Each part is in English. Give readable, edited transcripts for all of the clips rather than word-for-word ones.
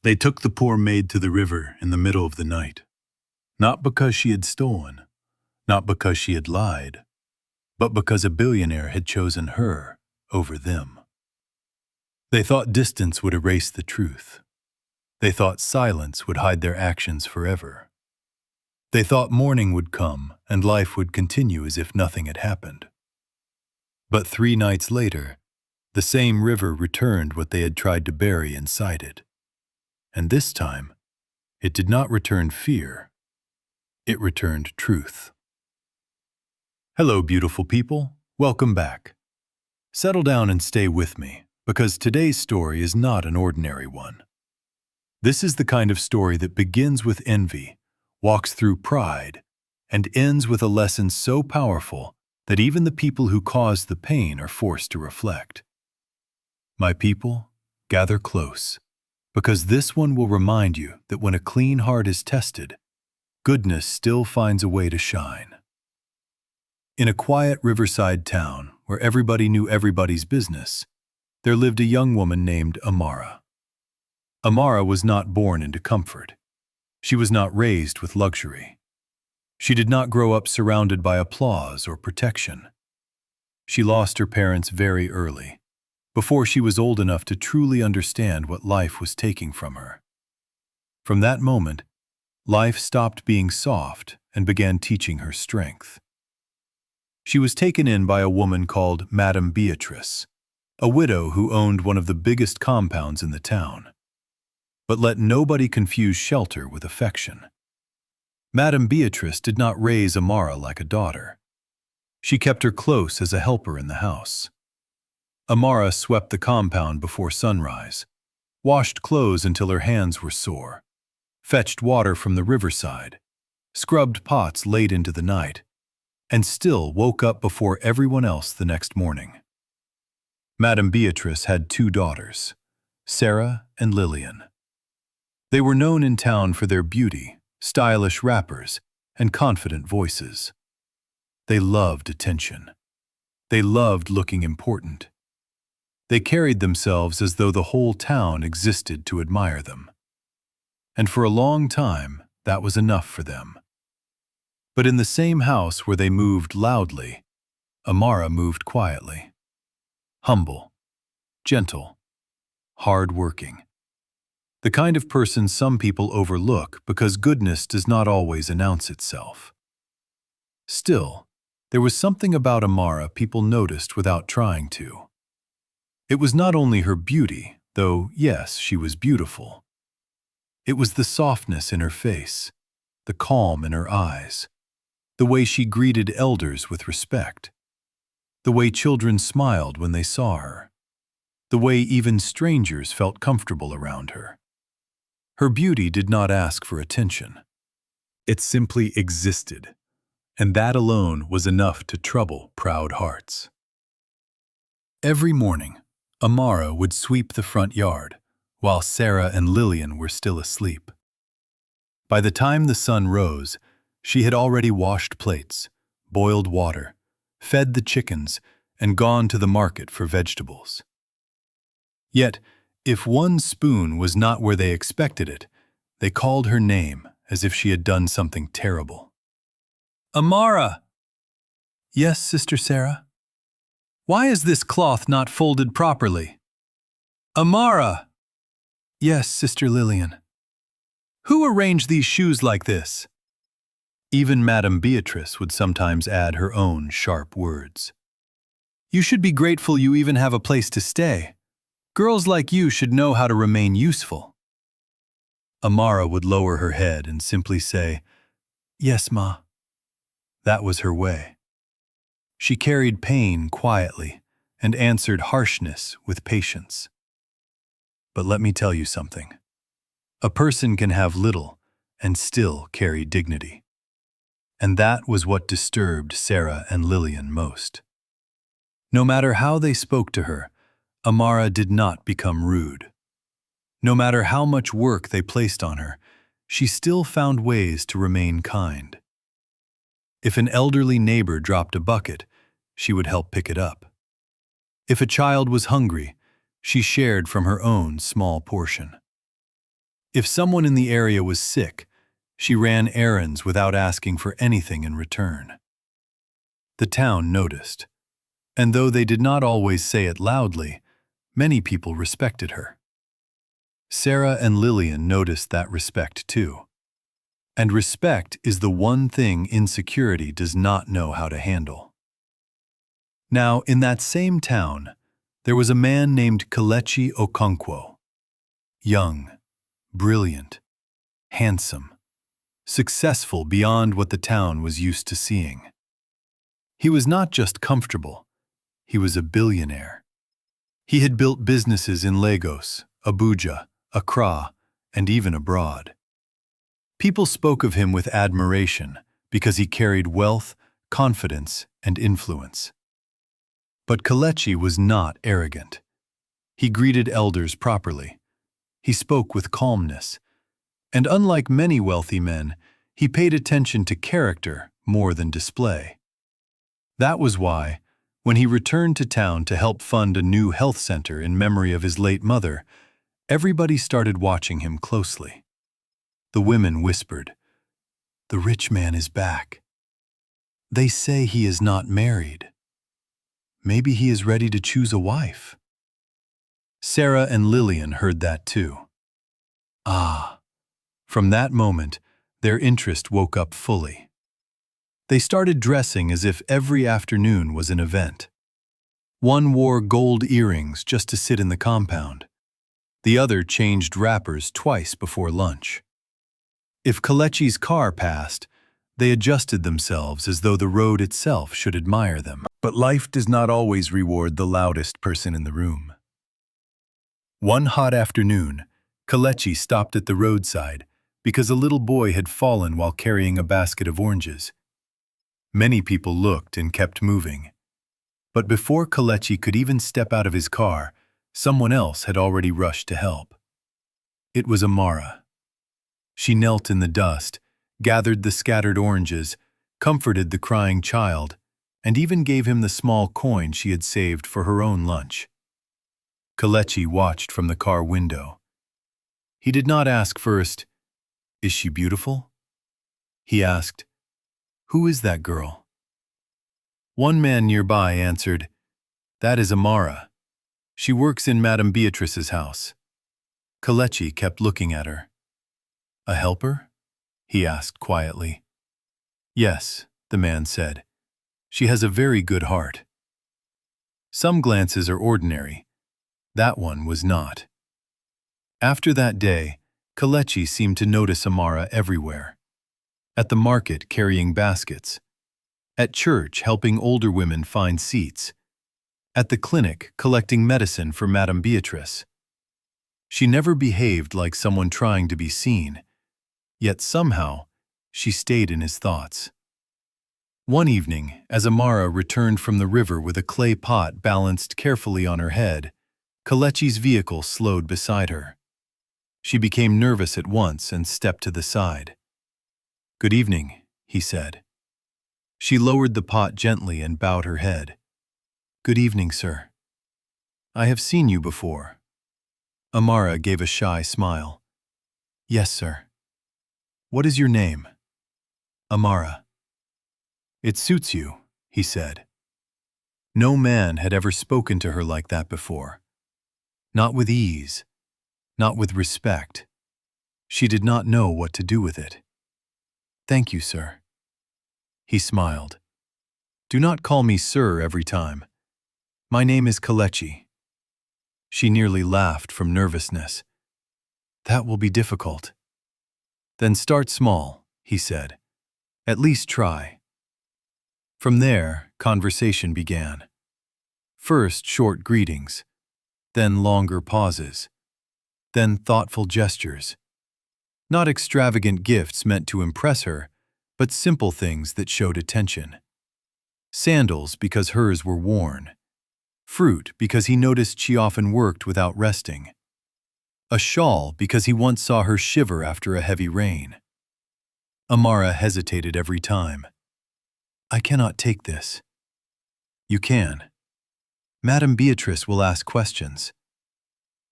They took the poor maid to the river in the middle of the night, not because she had stolen, not because she had lied, but because a billionaire had chosen her over them. They thought distance would erase the truth. They thought silence would hide their actions forever. They thought morning would come and life would continue as if nothing had happened. But 3 nights later, the same river returned what they had tried to bury inside it. And this time, it did not return fear. It returned truth. Hello, beautiful people. Welcome back. Settle down and stay with me, because today's story is not an ordinary one. This is the kind of story that begins with envy, walks through pride, and ends with a lesson so powerful that even the people who caused the pain are forced to reflect. My people, gather close, because this one will remind you that when a clean heart is tested, goodness still finds a way to shine. In a quiet riverside town where everybody knew everybody's business, there lived a young woman named Amara. Amara was not born into comfort. She was not raised with luxury. She did not grow up surrounded by applause or protection. She lost her parents very early, before she was old enough to truly understand what life was taking from her. From that moment, life stopped being soft and began teaching her strength. She was taken in by a woman called Madame Beatrice, a widow who owned one of the biggest compounds in the town. But let nobody confuse shelter with affection. Madame Beatrice did not raise Amara like a daughter. She kept her close as a helper in the house. Amara swept the compound before sunrise, washed clothes until her hands were sore, fetched water from the riverside, scrubbed pots late into the night, and still woke up before everyone else the next morning. Madame Beatrice had 2 daughters, Sarah and Lillian. They were known in town for their beauty, stylish wrappers, and confident voices. They loved attention. They loved looking important. They carried themselves as though the whole town existed to admire them. And for a long time, that was enough for them. But in the same house where they moved loudly, Amara moved quietly. Humble, gentle, hard-working. The kind of person some people overlook because goodness does not always announce itself. Still, there was something about Amara people noticed without trying to. It was not only her beauty, though yes, she was beautiful. It was the softness in her face, the calm in her eyes, the way she greeted elders with respect, the way children smiled when they saw her, the way even strangers felt comfortable around her. Her beauty did not ask for attention. It simply existed, and that alone was enough to trouble proud hearts. Every morning, Amara would sweep the front yard, while Sarah and Lillian were still asleep. By the time the sun rose, she had already washed plates, boiled water, fed the chickens, and gone to the market for vegetables. Yet, if one spoon was not where they expected it, they called her name as if she had done something terrible. "Amara!" "Yes, Sister Sarah?" "Why is this cloth not folded properly?" "Amara!" "Yes, Sister Lillian." "Who arranged these shoes like this?" Even Madame Beatrice would sometimes add her own sharp words. "You should be grateful you even have a place to stay. Girls like you should know how to remain useful." Amara would lower her head and simply say, "Yes, Ma." That was her way. She carried pain quietly and answered harshness with patience. But let me tell you something. A person can have little and still carry dignity. And that was what disturbed Sarah and Lillian most. No matter how they spoke to her, Amara did not become rude. No matter how much work they placed on her, she still found ways to remain kind. If an elderly neighbor dropped a bucket, she would help pick it up. If a child was hungry, she shared from her own small portion. If someone in the area was sick, she ran errands without asking for anything in return. The town noticed, and though they did not always say it loudly, many people respected her. Sarah and Lillian noticed that respect too. And respect is the one thing insecurity does not know how to handle. Now, in that same town, there was a man named Kelechi Okonkwo. Young, brilliant, handsome, successful beyond what the town was used to seeing. He was not just comfortable, he was a billionaire. He had built businesses in Lagos, Abuja, Accra, and even abroad. People spoke of him with admiration because he carried wealth, confidence, and influence. But Kelechi was not arrogant. He greeted elders properly. He spoke with calmness. And unlike many wealthy men, he paid attention to character more than display. That was why, when he returned to town to help fund a new health center in memory of his late mother, everybody started watching him closely. The women whispered, "The rich man is back. They say he is not married. Maybe he is ready to choose a wife." Sarah and Lillian heard that too. Ah, from that moment, their interest woke up fully. They started dressing as if every afternoon was an event. One wore gold earrings just to sit in the compound. The other changed wrappers twice before lunch. If Kelechi's car passed, they adjusted themselves as though the road itself should admire them. But life does not always reward the loudest person in the room. One hot afternoon, Kelechi stopped at the roadside because a little boy had fallen while carrying a basket of oranges. Many people looked and kept moving. But before Kelechi could even step out of his car, someone else had already rushed to help. It was Amara. She knelt in the dust, gathered the scattered oranges, comforted the crying child, and even gave him the small coin she had saved for her own lunch. Kelechi watched from the car window. He did not ask first, "Is she beautiful?" He asked, "Who is that girl?" One man nearby answered, "That is Amara. She works in Madame Beatrice's house." Kelechi kept looking at her. "A helper?" he asked quietly. "Yes," the man said. "She has a very good heart." Some glances are ordinary. That one was not. After that day, Kelechi seemed to notice Amara everywhere. At the market carrying baskets, at church helping older women find seats, at the clinic collecting medicine for Madame Beatrice. She never behaved like someone trying to be seen, yet somehow she stayed in his thoughts. One evening, as Amara returned from the river with a clay pot balanced carefully on her head, Kelechi's vehicle slowed beside her. She became nervous at once and stepped to the side. "Good evening," he said. She lowered the pot gently and bowed her head. "Good evening, sir. I have seen you before." Amara gave a shy smile. "Yes, sir." "What is your name?" "Amara." "It suits you," he said. No man had ever spoken to her like that before. Not with ease, not with respect. She did not know what to do with it. "Thank you, sir." He smiled. "Do not call me sir every time. My name is Kelechi." She nearly laughed from nervousness. "That will be difficult." "Then start small," he said. "At least try." From there, conversation began. First short greetings, then longer pauses, then thoughtful gestures. Not extravagant gifts meant to impress her, but simple things that showed attention. Sandals because hers were worn. Fruit because he noticed she often worked without resting. A shawl because he once saw her shiver after a heavy rain. Amara hesitated every time. "I cannot take this." "You can. Madame Beatrice will ask questions."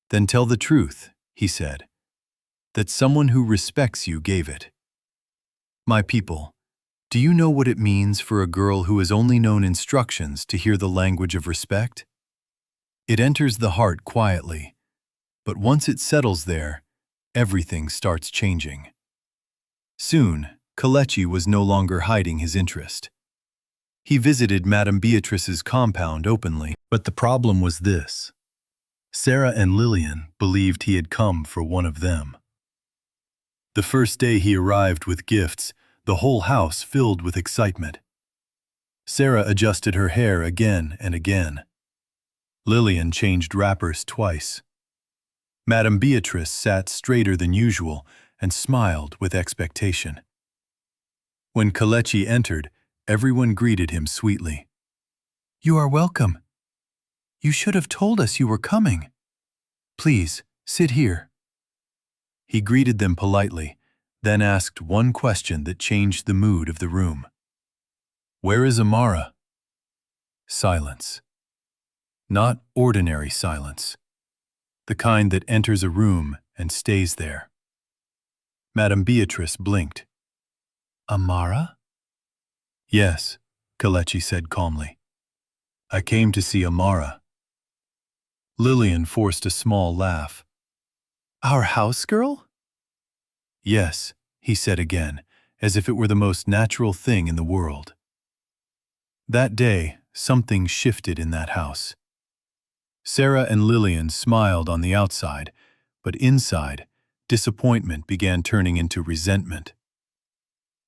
"Then tell the truth," he said. that someone who respects you gave it. My people, do you know what it means for a girl who has only known instructions to hear the language of respect? It enters the heart quietly, but once it settles there, everything starts changing. Soon, Kelechi was no longer hiding his interest. He visited Madame Beatrice's compound openly, but the problem was this. Sarah and Lillian believed he had come for one of them. The first day he arrived with gifts, the whole house filled with excitement. Sarah adjusted her hair again and again. Lillian changed wrappers twice. Madame Beatrice sat straighter than usual and smiled with expectation. When Kelechi entered, everyone greeted him sweetly. "You are welcome. You should have told us you were coming. Please, sit here." He greeted them politely, then asked one question that changed the mood of the room. "Where is Amara?" Silence. Not ordinary silence. The kind that enters a room and stays there. Madame Beatrice blinked. "Amara?" "Yes," Kelechi said calmly. "I came to see Amara." Lillian forced a small laugh. "Our house girl?" "Yes," he said again, as if it were the most natural thing in the world. That day, something shifted in that house. Sarah and Lillian smiled on the outside, but inside, disappointment began turning into resentment.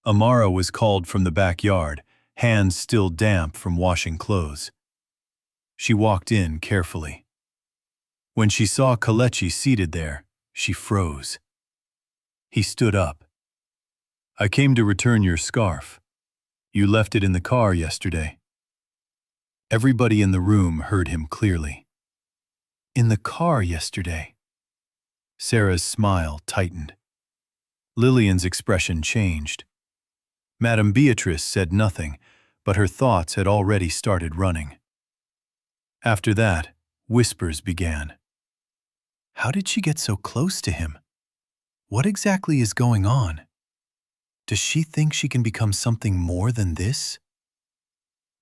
Amara was called from the backyard, hands still damp from washing clothes. She walked in carefully. When she saw Kelechi seated there, she froze. He stood up. "I came to return your scarf. You left it in the car yesterday." Everybody in the room heard him clearly. "In the car yesterday?" Sarah's smile tightened. Lillian's expression changed. Madame Beatrice said nothing, but her thoughts had already started running. After that, whispers began. How did she get so close to him? What exactly is going on? Does she think she can become something more than this?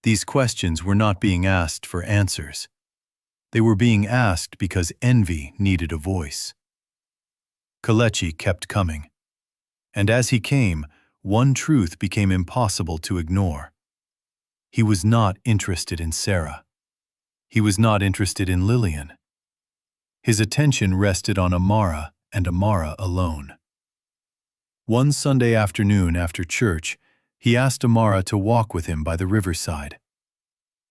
These questions were not being asked for answers. They were being asked because envy needed a voice. Kelechi kept coming. And as he came, one truth became impossible to ignore. He was not interested in Sarah. He was not interested in Lillian. His attention rested on Amara and Amara alone. One Sunday afternoon after church, he asked Amara to walk with him by the riverside.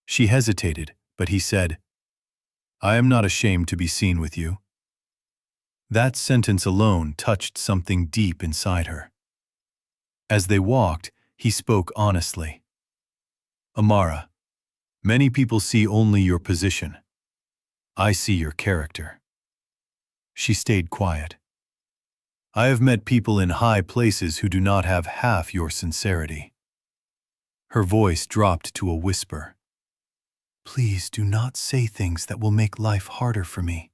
She hesitated, but he said, "I am not ashamed to be seen with you." That sentence alone touched something deep inside her. As they walked, he spoke honestly. "Amara, many people see only your position. I see your character." She stayed quiet. "I have met people in high places who do not have half your sincerity." Her voice dropped to a whisper. "Please do not say things that will make life harder for me."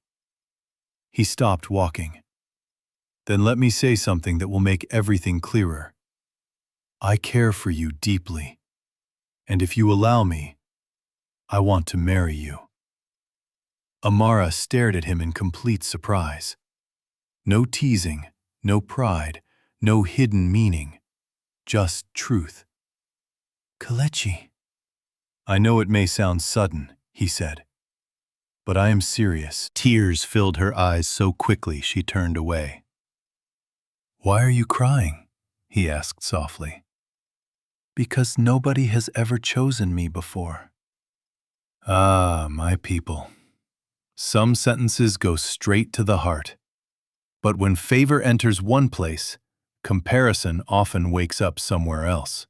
He stopped walking. "Then let me say something that will make everything clearer. I care for you deeply, and if you allow me, I want to marry you." Amara stared at him in complete surprise. No teasing, no pride, no hidden meaning, just truth. "Kelechi." "I know it may sound sudden," he said, "but I am serious." Tears filled her eyes so quickly she turned away. "Why are you crying?" he asked softly. "Because nobody has ever chosen me before." Ah, my people. Some sentences go straight to the heart. But when favor enters one place, comparison often wakes up somewhere else.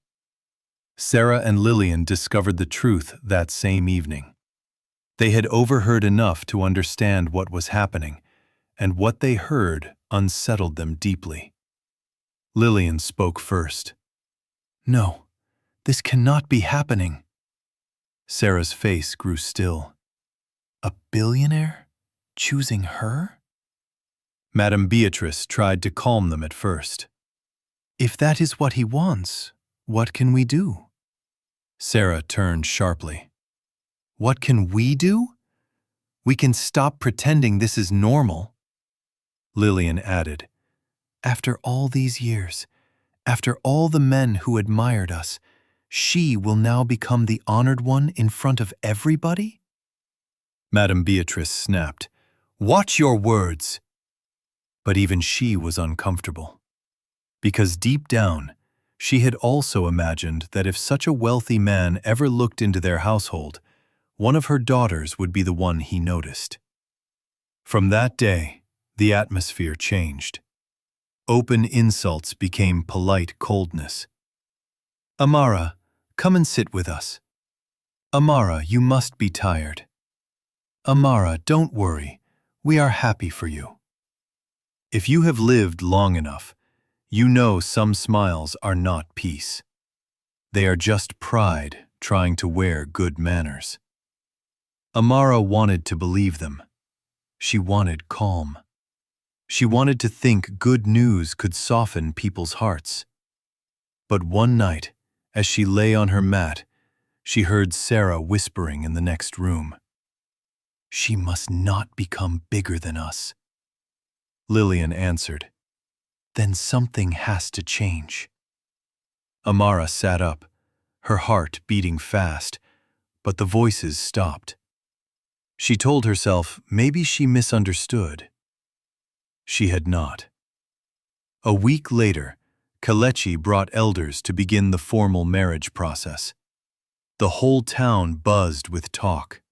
Sarah and Lillian discovered the truth that same evening. They had overheard enough to understand what was happening, and what they heard unsettled them deeply. Lillian spoke first. "No, this cannot be happening." Sarah's face grew still. A billionaire? Choosing her? Madame Beatrice tried to calm them at first. If that is what he wants, what can we do? Sarah turned sharply. What can we do? We can stop pretending this is normal. Lillian added, After all these years, after all the men who admired us, she will now become the honored one in front of everybody? Madame Beatrice snapped, "Watch your words!" But even she was uncomfortable. Because deep down, she had also imagined that if such a wealthy man ever looked into their household, one of her daughters would be the one he noticed. From that day, the atmosphere changed. Open insults became polite coldness. "Amara, come and sit with us. Amara, you must be tired. Amara, don't worry, we are happy for you." If you have lived long enough, you know some smiles are not peace. They are just pride trying to wear good manners. Amara wanted to believe them. She wanted calm. She wanted to think good news could soften people's hearts. But one night, as she lay on her mat, she heard Sarah whispering in the next room. "She must not become bigger than us." Lillian answered, "Then something has to change." Amara sat up, her heart beating fast, but the voices stopped. She told herself maybe she misunderstood. She had not. A week later, Kelechi brought elders to begin the formal marriage process. The whole town buzzed with talk.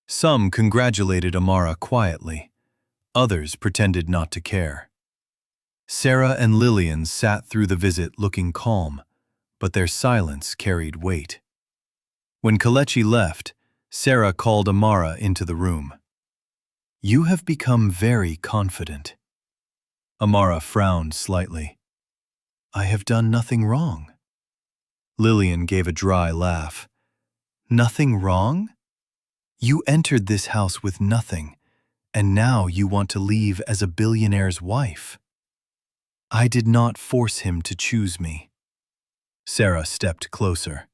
Some congratulated Amara quietly. Others pretended not to care. Sarah and Lillian sat through the visit looking calm, but their silence carried weight. When Kelechi left, Sarah called Amara into the room. "You have become very confident." Amara frowned slightly. "I have done nothing wrong." Lillian gave a dry laugh. "Nothing wrong? You entered this house with nothing, and now you want to leave as a billionaire's wife. I did not force him to choose me." Sarah stepped closer.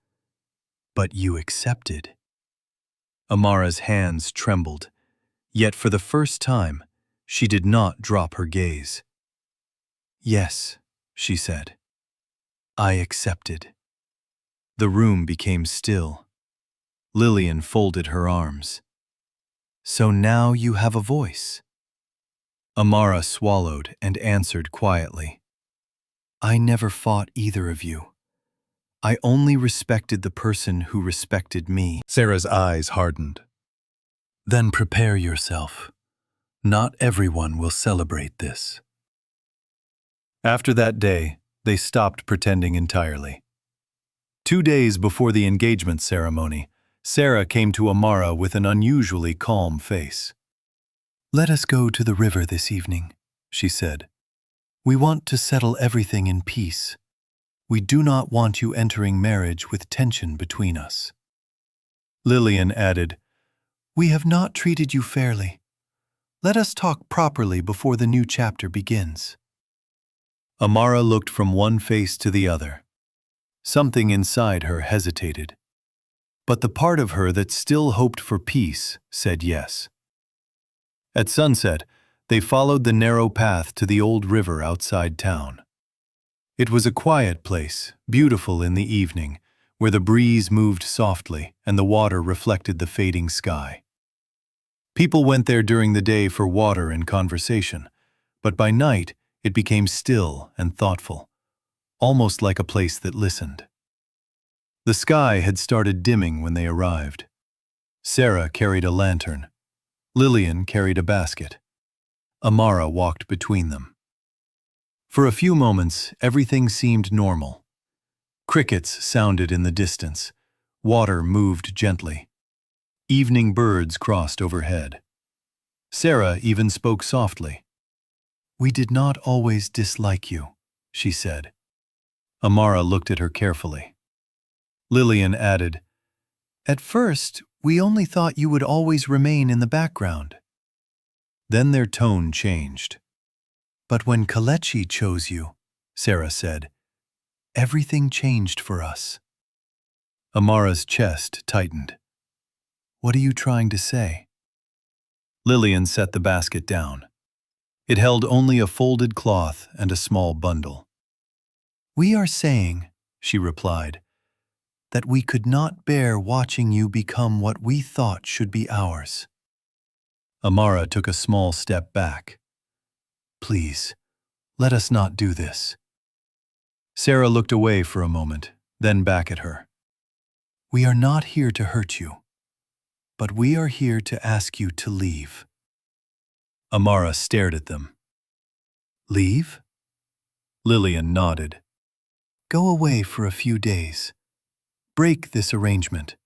"But you accepted." Amara's hands trembled, yet for the first time, she did not drop her gaze. "Yes," she said. "I accepted." The room became still. Lillian folded her arms. "So now you have a voice." Amara swallowed and answered quietly. "I never fought either of you. I only respected the person who respected me." Sarah's eyes hardened. "Then prepare yourself. Not everyone will celebrate this." After that day, they stopped pretending entirely. 2 days before the engagement ceremony, Sarah came to Amara with an unusually calm face. "Let us go to the river this evening," she said. "We want to settle everything in peace. We do not want you entering marriage with tension between us." Lillian added, "We have not treated you fairly. Let us talk properly before the new chapter begins." Amara looked from one face to the other. Something inside her hesitated. But the part of her that still hoped for peace said yes. At sunset, they followed the narrow path to the old river outside town. It was a quiet place, beautiful in the evening, where the breeze moved softly and the water reflected the fading sky. People went there during the day for water and conversation, but by night it became still and thoughtful, almost like a place that listened. The sky had started dimming when they arrived. Sarah carried a lantern. Lillian carried a basket. Amara walked between them. For a few moments, everything seemed normal. Crickets sounded in the distance. Water moved gently. Evening birds crossed overhead. Sarah even spoke softly. "We did not always dislike you," she said. Amara looked at her carefully. Lillian added, "At first, we only thought you would always remain in the background." Then their tone changed. But when Kalechi chose you, Sarah said, everything changed for us. Amara's chest tightened. What are you trying to say? Lillian set the basket down. It held only a folded cloth and a small bundle. We are saying, she replied, that we could not bear watching you become what we thought should be ours. Amara took a small step back. Please, let us not do this. Sarah looked away for a moment, then back at her. We are not here to hurt you, but we are here to ask you to leave. Amara stared at them. Leave? Lillian nodded. Go away for a few days. Break this arrangement.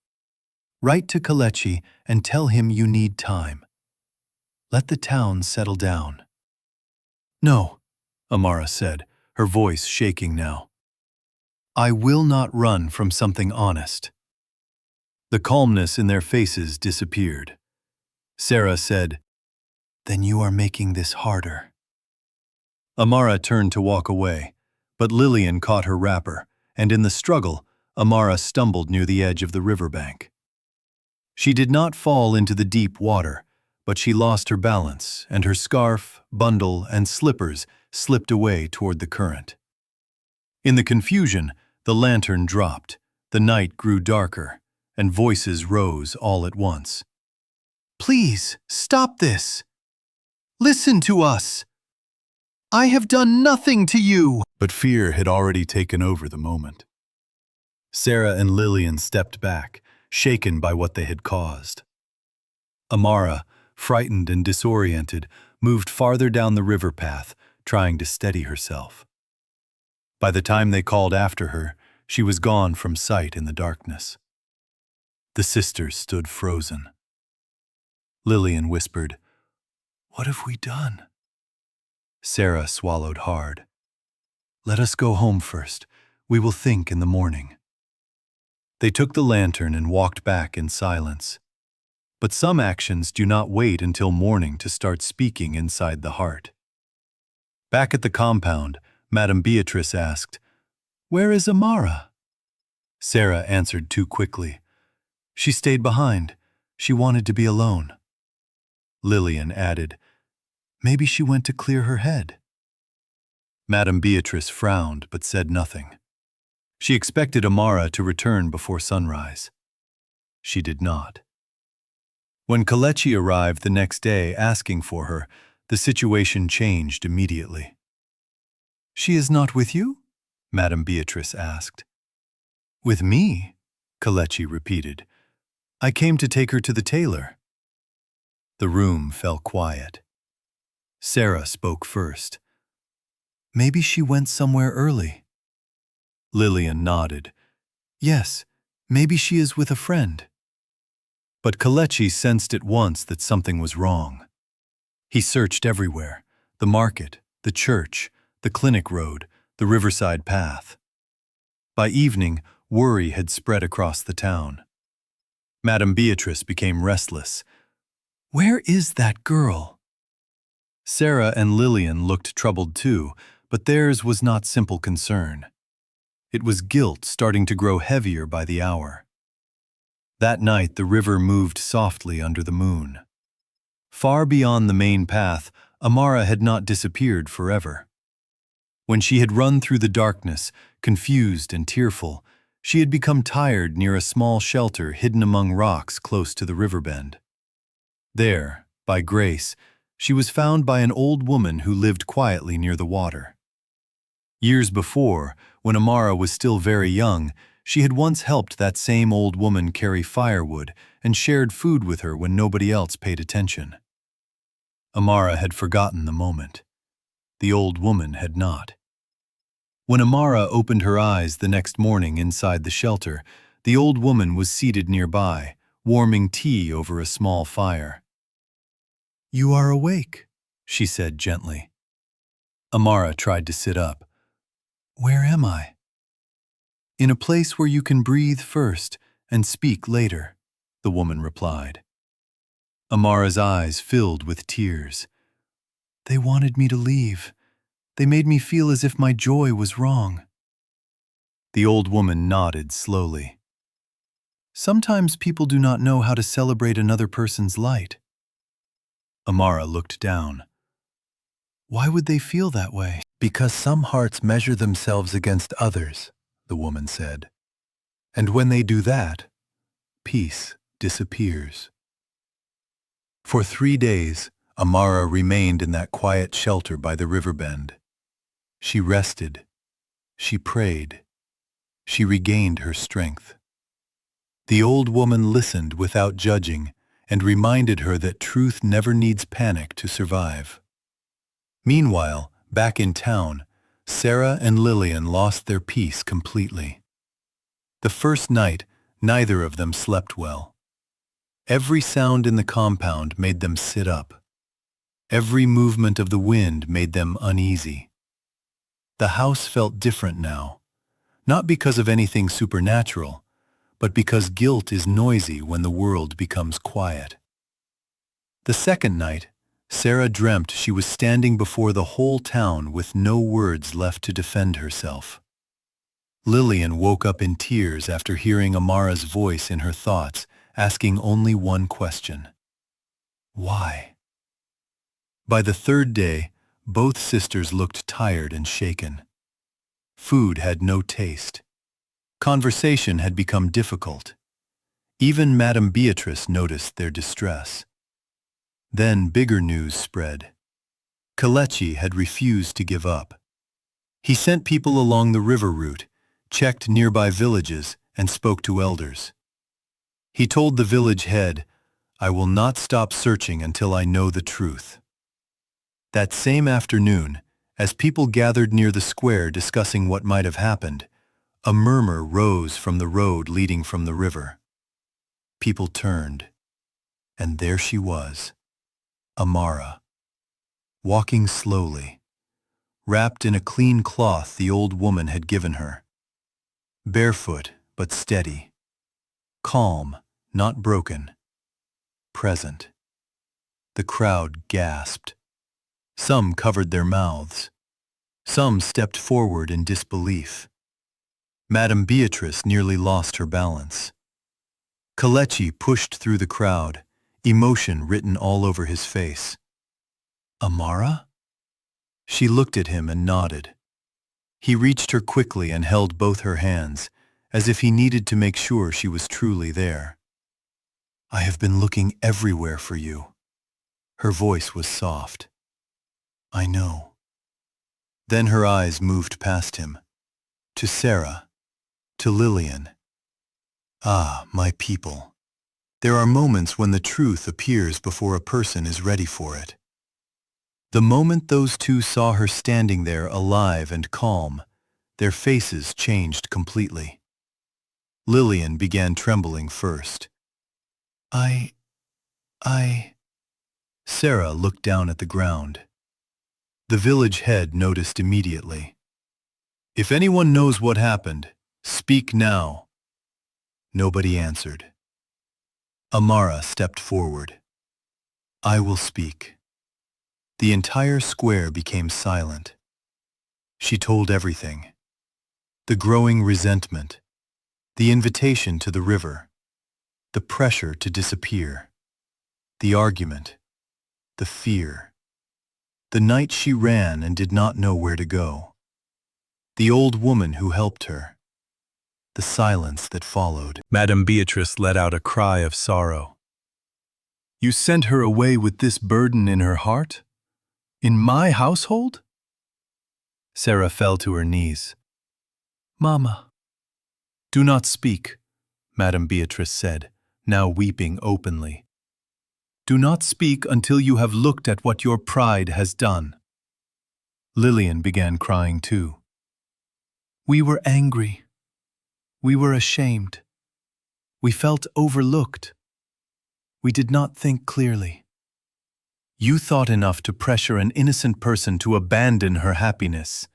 Write to Kalechi and tell him you need time. Let the town settle down. No, Amara said, her voice shaking now. I will not run from something honest. The calmness in their faces disappeared. Sarah said, Then you are making this harder. Amara turned to walk away, but Lillian caught her wrapper, and in the struggle, Amara stumbled near the edge of the riverbank. She did not fall into the deep water, but she lost her balance, and her scarf, bundle, and slippers slipped away toward the current. In the confusion, the lantern dropped, the night grew darker, and voices rose all at once. Please, stop this! Listen to us! I have done nothing to you! But fear had already taken over the moment. Sarah and Lillian stepped back, shaken by what they had caused. Amara, frightened and disoriented, moved farther down the river path, trying to steady herself. By the time they called after her, she was gone from sight in the darkness. The sisters stood frozen. Lillian whispered, What have we done? Sarah swallowed hard. Let us go home first. We will think in the morning. They took the lantern and walked back in silence. But some actions do not wait until morning to start speaking inside the heart. Back at the compound, Madame Beatrice asked, Where is Amara? Sarah answered too quickly. She stayed behind. She wanted to be alone. Lillian added, Maybe she went to clear her head. Madame Beatrice frowned but said nothing. She expected Amara to return before sunrise. She did not. When Kalechi arrived the next day asking for her, the situation changed immediately. She is not with you? Madame Beatrice asked. With me? Kalechi repeated. I came to take her to the tailor. The room fell quiet. Sarah spoke first. Maybe she went somewhere early. Lillian nodded. Yes, maybe she is with a friend. But Kalechi sensed at once that something was wrong. He searched everywhere, the market, the church, the clinic road, the riverside path. By evening, worry had spread across the town. Madame Beatrice became restless. Where is that girl? Sarah and Lillian looked troubled too, but theirs was not simple concern. It was guilt starting to grow heavier by the hour. That night the river moved softly under the moon. Far beyond the main path, Amara had not disappeared forever. When she had run through the darkness, confused and tearful, she had become tired near a small shelter hidden among rocks close to the river bend. There, by grace, she was found by an old woman who lived quietly near the water. Years before, when Amara was still very young, she had once helped that same old woman carry firewood and shared food with her when nobody else paid attention. Amara had forgotten the moment. The old woman had not. When Amara opened her eyes the next morning inside the shelter, the old woman was seated nearby, warming tea over a small fire. You are awake, she said gently. Amara tried to sit up. Where am I? In a place where you can breathe first and speak later, the woman replied. Amara's eyes filled with tears. They wanted me to leave. They made me feel as if my joy was wrong. The old woman nodded slowly. Sometimes people do not know how to celebrate another person's light. Amara looked down. Why would they feel that way? Because some hearts measure themselves against others, the woman said. And when they do that, peace disappears. For 3 days, Amara remained in that quiet shelter by the river bend. She rested. She prayed. She regained her strength. The old woman listened without judging and reminded her that truth never needs panic to survive. Meanwhile, back in town, Sarah and Lillian lost their peace completely. The first night, neither of them slept well. Every sound in the compound made them sit up. Every movement of the wind made them uneasy. The house felt different now, not because of anything supernatural, but because guilt is noisy when the world becomes quiet. The second night, Sarah dreamt she was standing before the whole town with no words left to defend herself. Lillian woke up in tears after hearing Amara's voice in her thoughts, asking only one question. Why? By the third day, both sisters looked tired and shaken. Food had no taste. Conversation had become difficult. Even Madame Beatrice noticed their distress. Then bigger news spread. Kelechi had refused to give up. He sent people along the river route, checked nearby villages, and spoke to elders. He told the village head, "I will not stop searching until I know the truth." That same afternoon, as people gathered near the square discussing what might have happened, a murmur rose from the road leading from the river. People turned, and there she was, Amara, walking slowly, wrapped in a clean cloth the old woman had given her. Barefoot but steady, calm, not broken, present. The crowd gasped. Some covered their mouths. Some stepped forward in disbelief. Madame Beatrice nearly lost her balance. Kelechi pushed through the crowd, emotion written all over his face. Amara? She looked at him and nodded. He reached her quickly and held both her hands, as if he needed to make sure she was truly there. I have been looking everywhere for you. Her voice was soft. I know. Then her eyes moved past him, to Sarah, to Lillian. Ah, my people. There are moments when the truth appears before a person is ready for it. The moment those two saw her standing there alive and calm, their faces changed completely. Lillian began trembling first. I... Sarah looked down at the ground. The village head noticed immediately. If anyone knows what happened, speak now. Nobody answered. Amara stepped forward. I will speak. The entire square became silent. She told everything. The growing resentment, the invitation to the river, the pressure to disappear, the argument, the fear, the night she ran and did not know where to go, the old woman who helped her, the silence that followed. Madame Beatrice let out a cry of sorrow. You sent her away with this burden in her heart? In my household? Sarah fell to her knees. Mama. Do not speak, Madame Beatrice said, now weeping openly. Do not speak until you have looked at what your pride has done. Lillian began crying too. We were angry. We were ashamed. We felt overlooked. We did not think clearly. You thought enough to pressure an innocent person to abandon her happiness,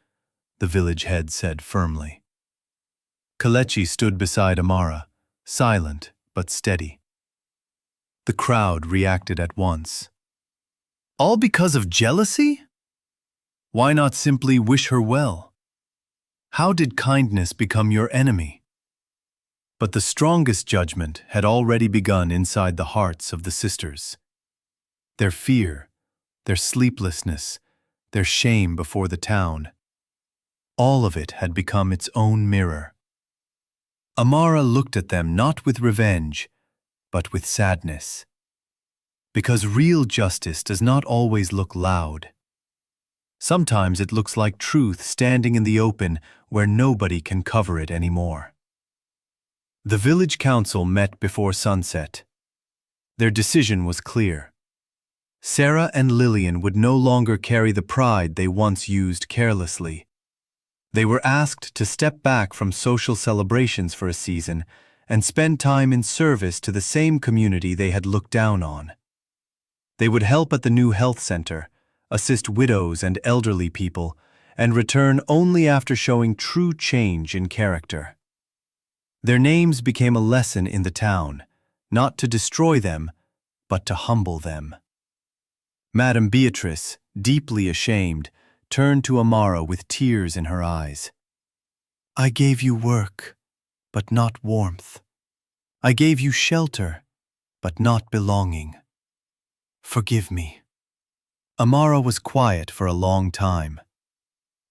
the village head said firmly. Kelechi stood beside Amara, silent but steady. The crowd reacted at once. All because of jealousy? Why not simply wish her well? How did kindness become your enemy? But the strongest judgment had already begun inside the hearts of the sisters. Their fear, their sleeplessness, their shame before the town, all of it had become its own mirror. Amara looked at them not with revenge, but with sadness. Because real justice does not always look loud. Sometimes it looks like truth standing in the open where nobody can cover it anymore. The village council met before sunset. Their decision was clear. Sarah and Lillian would no longer carry the pride they once used carelessly. They were asked to step back from social celebrations for a season and spend time in service to the same community they had looked down on. They would help at the new health center, assist widows and elderly people, and return only after showing true change in character. Their names became a lesson in the town, not to destroy them, but to humble them. Madame Beatrice, deeply ashamed, turned to Amara with tears in her eyes. I gave you work, but not warmth. I gave you shelter, but not belonging. Forgive me. Amara was quiet for a long time.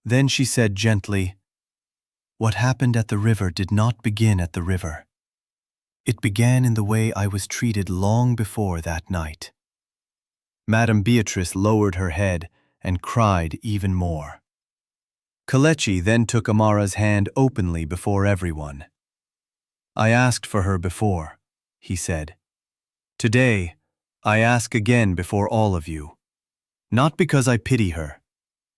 Then she said gently, What happened at the river did not begin at the river. It began in the way I was treated long before that night. Madame Beatrice lowered her head and cried even more. Kelechi then took Amara's hand openly before everyone. I asked for her before, he said. Today, I ask again before all of you. Not because I pity her,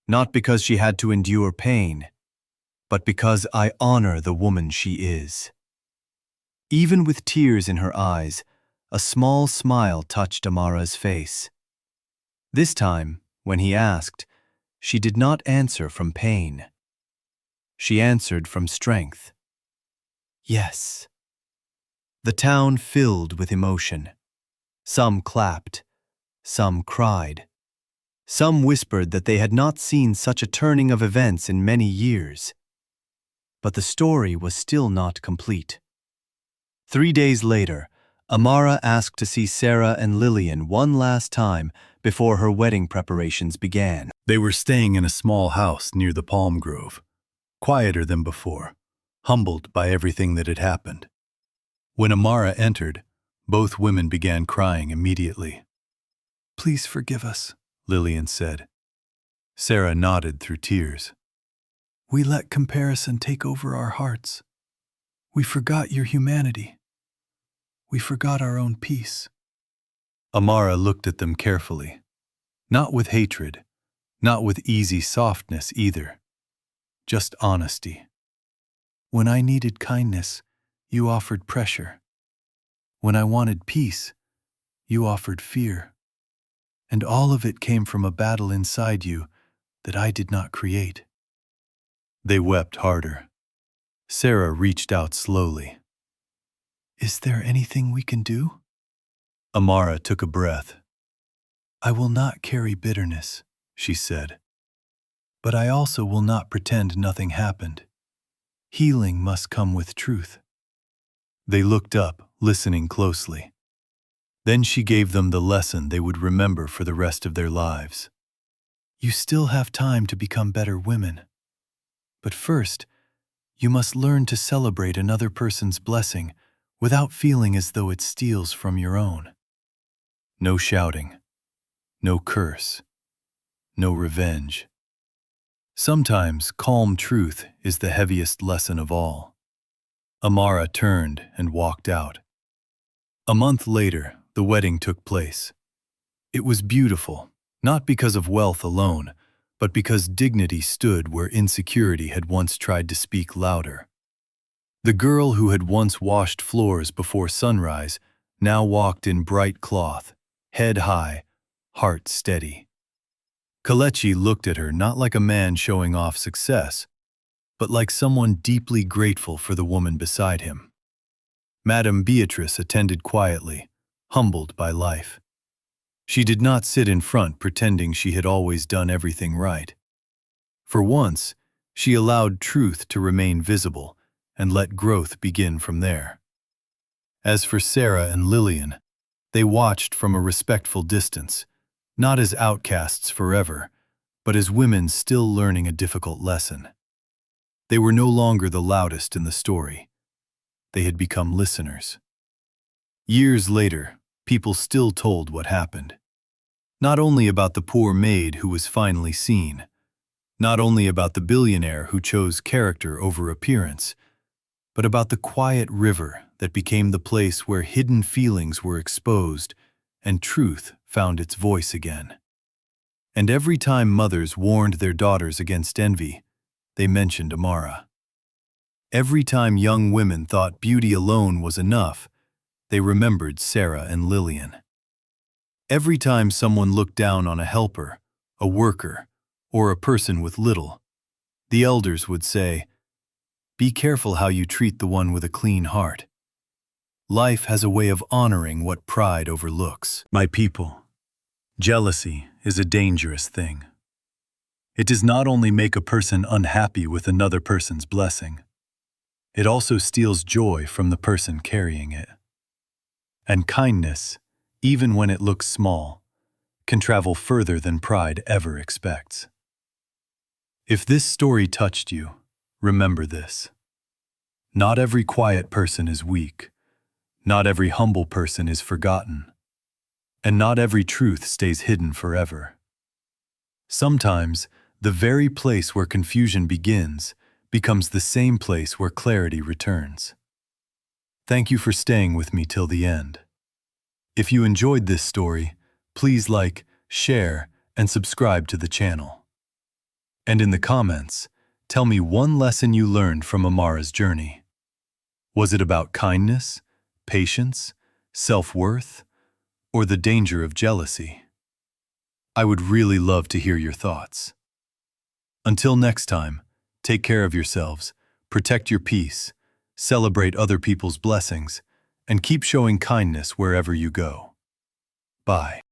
not because she had to endure pain, but because I honor the woman she is. Even with tears in her eyes, a small smile touched Amara's face. This time, when he asked, she did not answer from pain. She answered from strength. Yes. The town filled with emotion. Some clapped, some cried. Some whispered that they had not seen such a turning of events in many years. But the story was still not complete. 3 days later, Amara asked to see Sarah and Lillian one last time before her wedding preparations began. They were staying in a small house near the palm grove, quieter than before, humbled by everything that had happened. When Amara entered, both women began crying immediately. Please forgive us, Lillian said. Sarah nodded through tears. We let comparison take over our hearts. We forgot your humanity. We forgot our own peace. Amara looked at them carefully, not with hatred, not with easy softness either, just honesty. When I needed kindness, you offered pressure. When I wanted peace, you offered fear. And all of it came from a battle inside you that I did not create. They wept harder. Sarah reached out slowly. Is there anything we can do? Amara took a breath. I will not carry bitterness, she said. But I also will not pretend nothing happened. Healing must come with truth. They looked up, listening closely. Then she gave them the lesson they would remember for the rest of their lives. You still have time to become better women. But first, you must learn to celebrate another person's blessing without feeling as though it steals from your own. No shouting, no curse, no revenge. Sometimes calm truth is the heaviest lesson of all. Amara turned and walked out. A month later, the wedding took place. It was beautiful, not because of wealth alone, but because dignity stood where insecurity had once tried to speak louder. The girl who had once washed floors before sunrise now walked in bright cloth, head high, heart steady. Kelechi looked at her not like a man showing off success, but like someone deeply grateful for the woman beside him. Madame Beatrice attended quietly, humbled by life. She did not sit in front pretending she had always done everything right. For once, she allowed truth to remain visible and let growth begin from there. As for Sarah and Lillian, they watched from a respectful distance, not as outcasts forever, but as women still learning a difficult lesson. They were no longer the loudest in the story. They had become listeners. Years later, people still told what happened. Not only about the poor maid who was finally seen, not only about the billionaire who chose character over appearance, but about the quiet river that became the place where hidden feelings were exposed and truth found its voice again. And every time mothers warned their daughters against envy, they mentioned Amara. Every time young women thought beauty alone was enough, they remembered Sarah and Lillian. Every time someone looked down on a helper, a worker, or a person with little, the elders would say, "Be careful how you treat the one with a clean heart." Life has a way of honoring what pride overlooks. My people, jealousy is a dangerous thing. It does not only make a person unhappy with another person's blessing, it also steals joy from the person carrying it. And kindness, even when it looks small, can travel further than pride ever expects. If this story touched you, remember this. Not every quiet person is weak. Not every humble person is forgotten. And not every truth stays hidden forever. Sometimes, the very place where confusion begins becomes the same place where clarity returns. Thank you for staying with me till the end. If you enjoyed this story, please like, share, and subscribe to the channel. And in the comments, tell me one lesson you learned from Amara's journey. Was it about kindness, patience, self-worth, or the danger of jealousy? I would really love to hear your thoughts. Until next time, take care of yourselves, protect your peace, celebrate other people's blessings, and keep showing kindness wherever you go. Bye.